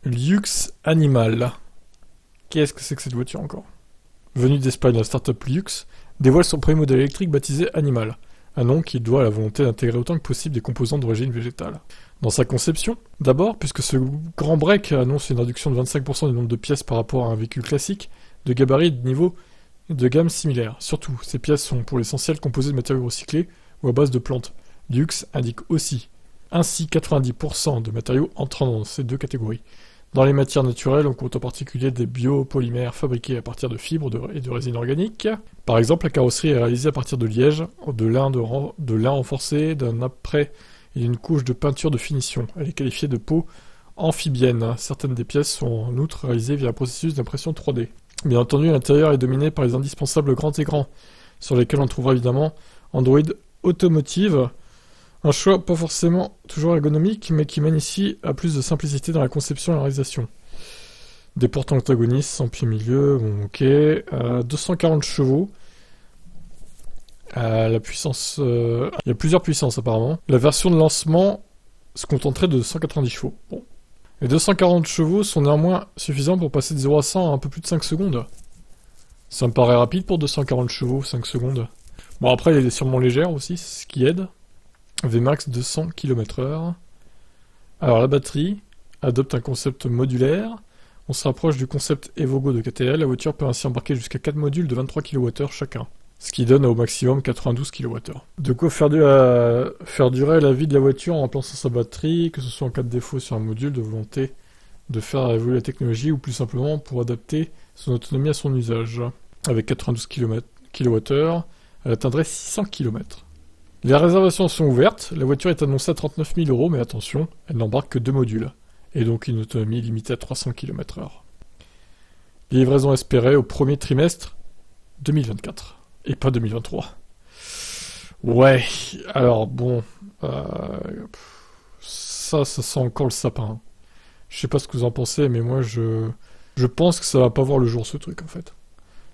Liux Animal. Qu'est-ce que c'est que cette voiture encore? Venue d'Espagne, la startup Liux dévoile son premier modèle électrique baptisé Animal, un nom qui doit à la volonté d'intégrer autant que possible des composants d'origine végétale. Dans sa conception, d'abord, puisque ce grand break annonce une réduction de 25% du nombre de pièces par rapport à un véhicule classique, de gabarit et de niveau de gamme similaires. Surtout, ces pièces sont pour l'essentiel composées de matériaux recyclés ou à base de plantes. Liux indique aussi ainsi 90% de matériaux entrant dans ces deux catégories. Dans les matières naturelles, on compte en particulier des biopolymères fabriqués à partir de fibres et de résine organique. Par exemple, la carrosserie est réalisée à partir de liège, de lin renforcé, d'un apprêt et d'une couche de peinture de finition. Elle est qualifiée de peau amphibienne. Certaines des pièces sont en outre réalisées via un processus d'impression 3D. Bien entendu, l'intérieur est dominé par les indispensables grands écrans, sur lesquels on trouvera évidemment Android Automotive, un choix pas forcément toujours ergonomique, mais qui mène ici à plus de simplicité dans la conception et la réalisation. Des portes antagonistes sans pied milieu, bon ok. 240 chevaux. La puissance... il y a plusieurs puissances apparemment. La version de lancement se contenterait de 190 chevaux. Bon. Les 240 chevaux sont néanmoins suffisants pour passer de 0 à 100 en un peu plus de 5 secondes. Ça me paraît rapide pour 240 chevaux, 5 secondes. Bon après, elle est sûrement légère aussi, ce qui aide. Vmax 200 km/h. Alors la batterie adopte un concept modulaire. On se rapproche du concept Evogo de KTL. La voiture peut ainsi embarquer jusqu'à 4 modules de 23 kWh chacun, ce qui donne au maximum 92 kWh. De quoi faire durer la vie de la voiture en remplaçant sa batterie, que ce soit en cas de défaut sur un module, de volonté de faire évoluer la technologie ou plus simplement pour adapter son autonomie à son usage. Avec 92 kWh, elle atteindrait 600 km. Les réservations sont ouvertes, la voiture est annoncée à 39 000 €, mais attention, elle n'embarque que 2 modules, et donc une autonomie limitée à 300 km/h. Livraison espérée au premier trimestre 2024, et pas 2023. Ouais, alors bon, ça sent encore le sapin. Je sais pas ce que vous en pensez, mais moi je pense que ça va pas voir le jour ce truc en fait.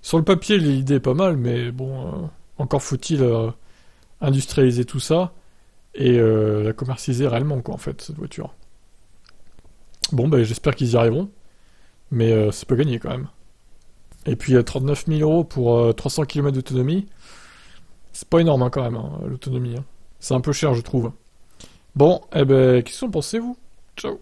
Sur le papier, l'idée est pas mal, mais bon, encore faut-il... industrialiser tout ça et la commercialiser réellement quoi en fait cette voiture. Bon ben j'espère qu'ils y arriveront, mais c'est pas gagné quand même. Et puis 39 000 € pour 300 km d'autonomie, c'est pas énorme hein, quand même l'autonomie. Hein. C'est un peu cher je trouve. Bon, eh ben qu'est-ce que vous en pensez vous? Ciao.